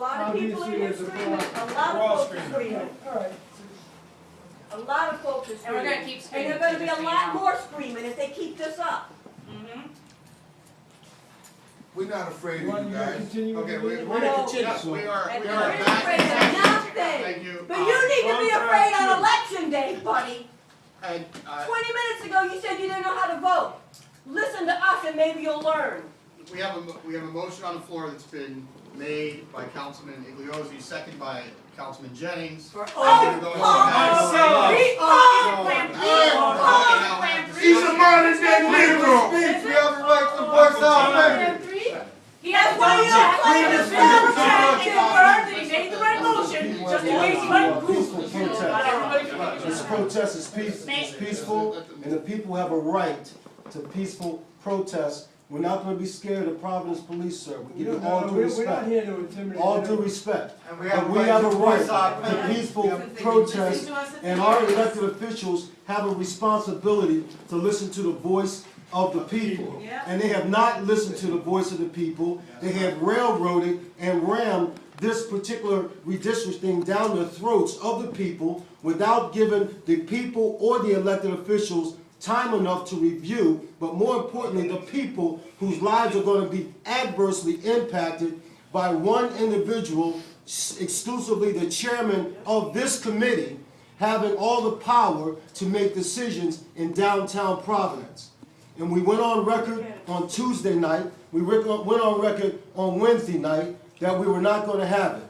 lot of people in here screaming, a lot of folks are screaming. All right. A lot of folks are And screaming. we're gonna keep screaming. And there's gonna be a too, lot just so more screaming if they keep this up. We're not afraid You of want you to guys. continue with Okay, the we're meeting? gonna No. continue. Yes, we are. And We you're are back. afraid of nothing. Thank you. But you need to be afraid on election day, buddy. And, 20 minutes ago, you said you didn't know how to vote. Listen to us and maybe you'll learn. we have a motion on the floor that's been made by Councilman Igliozzi, second by Councilman Jennings. For He's a modern day Negro. We have a right to voice our opinion. That's why you don't play the spell check in word that he made the right motion, just in case he might Peaceful protest. This protest is peaceful, and the people have a right to peaceful protest. We're not going to be scared of Providence Police, sir. We give you all due We're not respect. here to intimidate. All due respect. And we But we have a right to opinion. peaceful protest, and our elected officials have a responsibility to listen to the voice of the people. And they have not listened to the voice of the people. They have railroaded and rammed this particular redistricting down the throats of the people without giving the people or the elected officials time enough to review, but more importantly, the people whose lives are going to be adversely impacted by one individual, exclusively the chairman of this committee, having all the power to make decisions in downtown Providence. And we went on record on Tuesday night, we went on record on Wednesday night that we were not going to have it.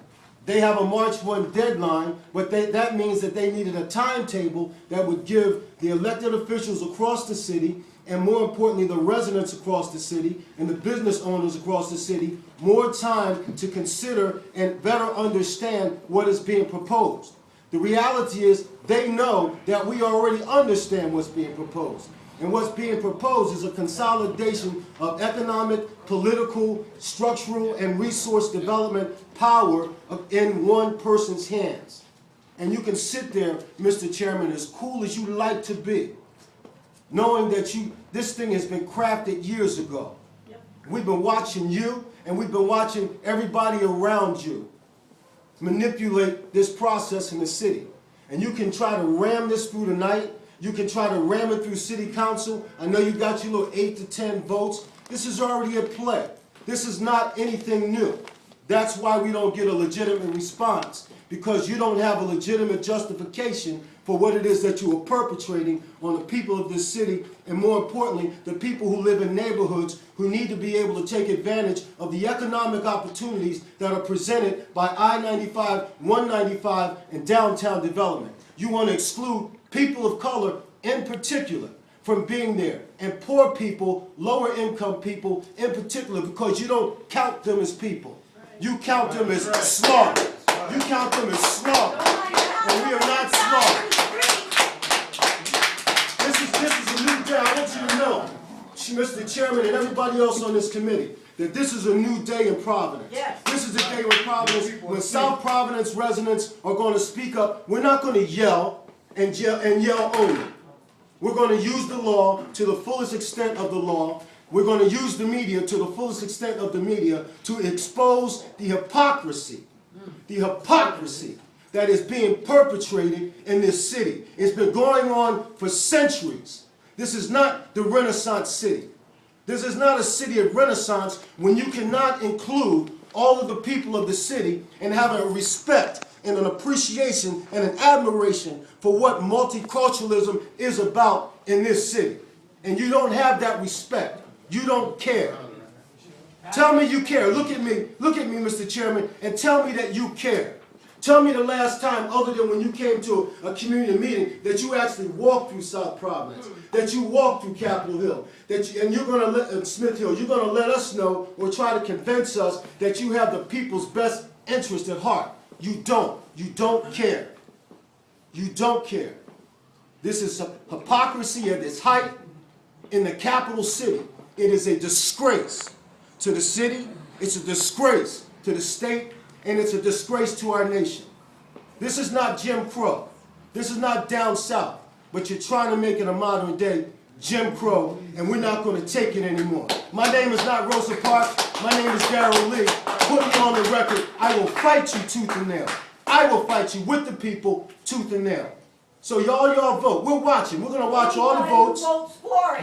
They have a March 1 deadline, but that means that they needed a timetable that would give the elected officials across the city, and more importantly, the residents across the city and the business owners across the city, more time to consider and better understand what is being proposed. The reality is they know that we already understand what's being proposed. And what's being proposed is a consolidation of economic, political, structural, and resource development power in one person's hands. And you can sit there, Mr. Chairman, as cool as you like to be, knowing that this thing has been crafted years ago. We've been watching you, and we've been watching everybody around you manipulate this process in the city. And you can try to ram this through tonight. You can try to ram it through city council. I know you got your little 8 to 10 votes. This is already at play. This is not anything new. That's why we don't get a legitimate response, because you don't have a legitimate justification for what it is that you are perpetrating on the people of this city, and more importantly, the people who live in neighborhoods who need to be able to take advantage of the economic opportunities that are presented by I-95, 195, and downtown development. You want to exclude people of color in particular from being there, and poor people, lower income people in particular, because you don't count them as people. You count them as slog. You count them as slog. And we are not slog. This is a new day. I want you to know, Mr. Chairman and everybody else on this committee, that this is a new day in Providence. Yes. This is a day when Providence, when South Providence residents are going to speak up. We're not going to yell and yell only. We're going to use the law to the fullest extent of the law. We're going to use the media to the fullest extent of the media to expose the hypocrisy that is being perpetrated in this city. It's been going on for centuries. This is not the Renaissance city. This is not a city of Renaissance when you cannot include all of the people of the city and have a respect and an appreciation and an admiration for what multiculturalism is about in this city. And you don't have that respect. You don't care. Tell me you care. Look at me, Mr. Chairman, and tell me that you care. Tell me the last time, other than when you came to a community meeting, that you actually walked through South Providence, that you walked through Capitol Hill, and you're going to let Smith Hill, you're going to let us know or try to convince us that you have the people's best interest at heart. You don't. You don't care. You don't care. This is hypocrisy at its height in the capital city. It is a disgrace to the city. It's a disgrace to the state. And it's a disgrace to our nation. This is not Jim Crow. This is not down south. But you're trying to make it a modern day Jim Crow, and we're not going to take it anymore. My name is not Rosa Parks. My name is Darrell Lee. Put me on the record. I will fight you tooth and nail. I will fight you with the people tooth and nail. So y'all vote. We're watching. We're going to watch all the votes.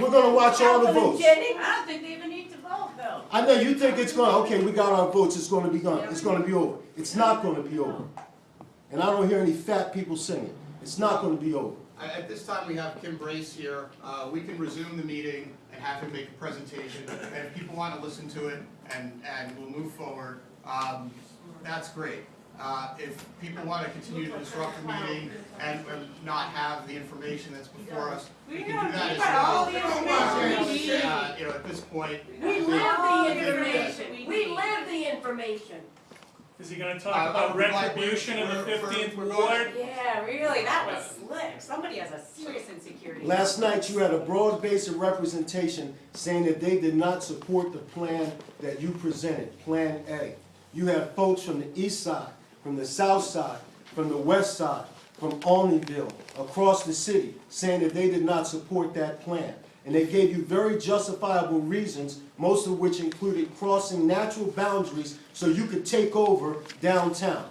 We're going to watch all the votes. I don't think they even need to vote, though. I know you think it's going to, okay, we got our votes. It's going to be gone. It's going to be over. It's not going to be over. And I don't hear any fat people singing. It's not going to be over. At this time, we have Kim Brace here. We can resume the meeting and have him make a presentation. And if people want to listen to it and we'll move forward, that's great. If people want to continue to disrupt the meeting and not have the information that's before us, we can do that as well. At this point, We live the information. We live the information. Is he going to talk about retribution in the 15th ward? Yeah, really, that was slick. Somebody has a serious insecurity. Last night you had a broad base of representation saying that they did not support the plan that you presented, Plan A. You had folks from the east side, from the south side, from the west side, from Olneyville, across the city, saying that they did not support that plan. And they gave you very justifiable reasons, most of which included crossing natural boundaries so you could take over downtown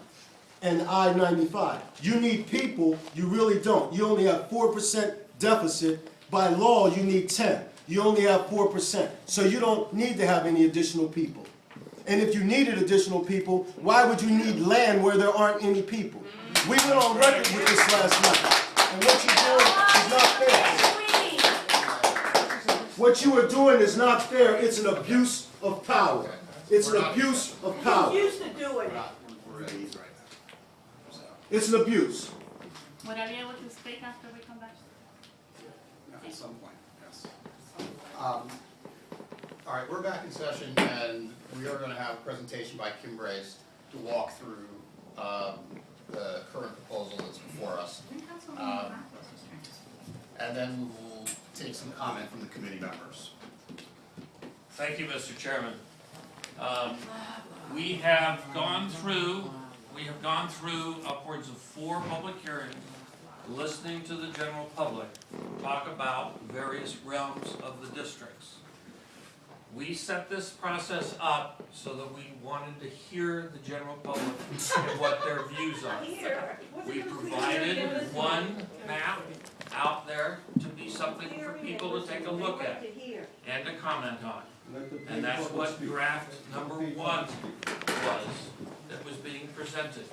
and I-95. You need people, you really don't. You only have 4% deficit. By law, you need 10. You only have 4%. So you don't need to have any additional people. And if you needed additional people, why would you need land where there aren't any people? We went on record with this last night. And what you're doing is not fair. What you are doing is not fair. It's an abuse of power. It's an abuse of power. He's used to doing it. It's an abuse. Would I be able to speak after we come back? At some point, yes. All right, we're back in session, and we are going to have a presentation by Kim Brace to walk through the current proposal that's before us. And then we will take some comment from the committee members. Thank you, Mr. Chairman. We have gone through upwards of 4 public hearings, listening to the general public talk about various realms of the districts. We set this process up so that we wanted to hear the general public and what their views are. We provided one map out there to be something for people to take a look at and to comment on. And that's what draft number 1 was that was being presented.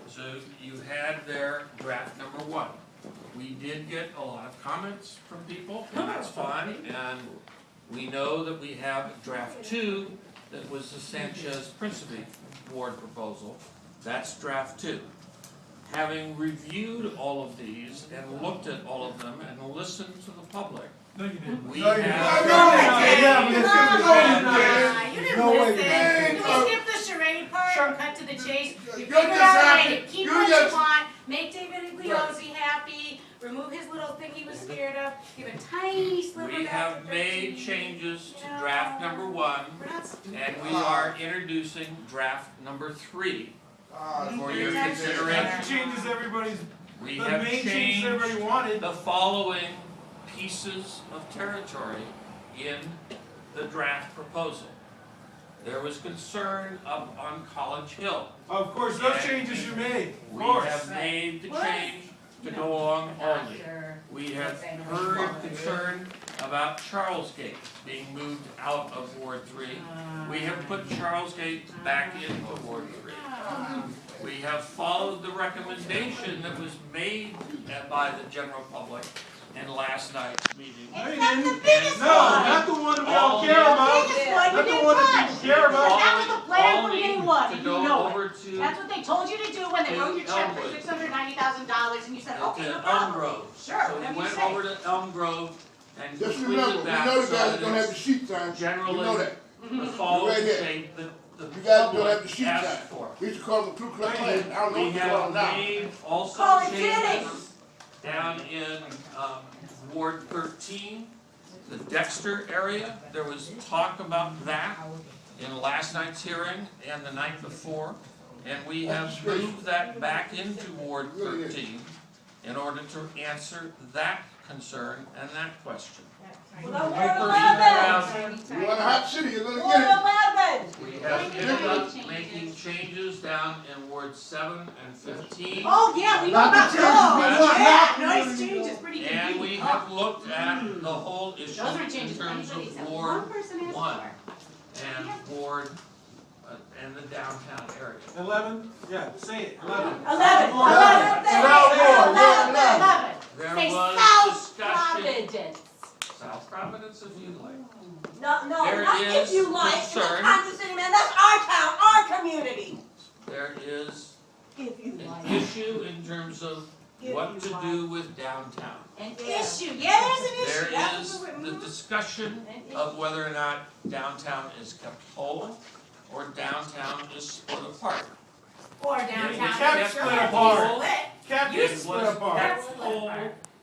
So you had there draft number 1. We did get a lot of comments from people, and that's fine. And we know that we have draft 2 that was the Sanchez-Principe ward proposal. That's draft 2. Having reviewed all of these and looked at all of them and listened to the public, No, you didn't. we You have... didn't listen. You skip the charade part and cut to the chase. You figure out a way to keep what you want, make David Igliosi happy, remove his little thing he was scared of, give a tiny sliver back We to have 13. made changes to draft number 1, and we are introducing draft number 3 for your That consideration. changes everybody's, We the have main changes changed everybody wanted. the following pieces of territory in the draft proposal. There was concern up on College Hill. Of course, those changes you made, of We course. have made the change to go along only. We have heard concern about Charlesgate being moved out of Ward 3. We have put Charlesgate back into Ward 3. We have followed the recommendation that was made by the general public in last night's meeting. It's not the biggest No, one. not the one we all care about. Biggest one, you Not the didn't one that touch. people care about. That was the plan from day one, and you To know go it. over to That's what they told you to do when they wrote your check for Elmwood. $690,000, and you said, okay, no Elm problem. Grove. Sure, So whatever we you went say. over to Elm Grove and Just completed remember, we that. know the so guys that don't have the it's sheet time. We know generally that. the following Right here. shape that the You guys don't have the public sheet asked time. for. We used to call them Ku Klux Klan. I don't know We what you call have them now. made also Call it changes Jennings. down in Ward 13, the Dexter area. There was talk about that in last night's hearing and the night before. And we have moved that back into Ward 13 in order to answer that concern and that question. Well, Papers Ward around. 11. You want a hot city, you're gonna Ward get it. 11. We have ended up making changes down in Ward 7 and 15. Oh, yeah, we know Not the about changes those. we want, Yeah, not- nice changes, pretty good. And we have looked at the whole issue Those are in changes terms anybody of except Ward one person asked 1 for. and Ward, and the downtown area. 11? Yeah, say it, 11. 11. 11. 11. There Say was South discussion. Providence. South Providence, if you like. No, There not is if you like. In the concern. Kansas City, man, that's our town, our community. There is If you an like. issue in terms of what to do with downtown. An issue, yeah, there's an There issue. That's is what the we're- discussion of whether or not downtown is kept whole or downtown is split apart. Or downtown. Kept split apart. Split. Kept It it split was apart. kept Split whole apart.